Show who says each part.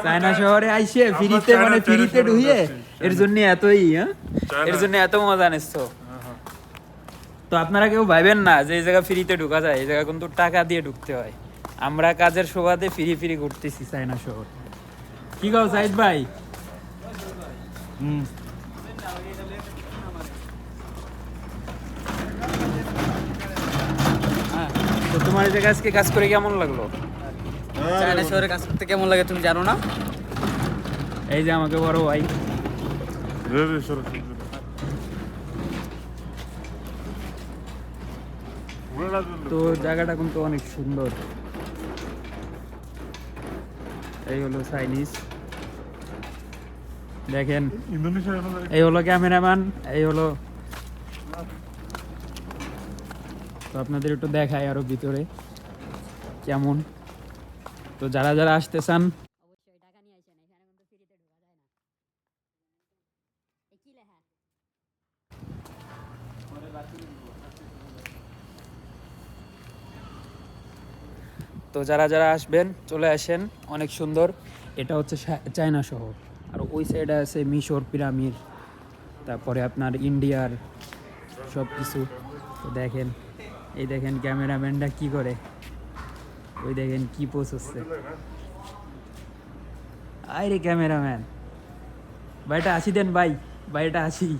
Speaker 1: China শহরে আইসে ফ্রিতে মানে ফ্রিতে ঢুইয়ে এর জন্য এতই এর জন্য এত মজা নিচ্ছ। তো আপনারা কেউ ভাবেন না যে এই জায়গা ফ্রিতে ঢুকা যায়, এই জায়গা কিন্তু টাকা দিয়ে ঢুকতে হয়। আমরা কাজের সুবাদে ফ্রি ফ্রি ঘুরতেছি চায়না শহর। কি কও সাইদ ভাই? তো তোমার এই জায়গায় আজকে কাজ করে কেমন লাগলো?
Speaker 2: চায়না শহরে কাজ করতে কেমন লাগে তুমি জানো না?
Speaker 1: এই যে আমাকে বড় ভাই। তো জায়গাটা কিন্তু অনেক সুন্দর। এই হলো চাইনিজ, দেখেন এই হলো ক্যামেরাম্যান, এই হলো। তো আপনাদের একটু দেখাই আরো ভিতরে কেমন। তো যারা যারা আসতে চান
Speaker 3: অবশ্যই টাকা নিয়ে আসেন, এখানে কিন্তু ফ্রিতে ঢোকা যায় না। কি লেখা?
Speaker 1: তো যারা যারা আসবেন চলে আসেন, অনেক সুন্দর। এটা হচ্ছে চায়না শহর, আর ওই সাইডে আছে মিশর পিরামিড, তারপরে আপনার ইন্ডিয়ার সব কিছু। তো দেখেন, এই দেখেন ক্যামেরাম্যানটা কি করে, ওই দেখেন কি পোজ হচ্ছে। আরে ক্যামেরাম্যান ভাইটা আসি দেন, ভাই ভাইটা আসি।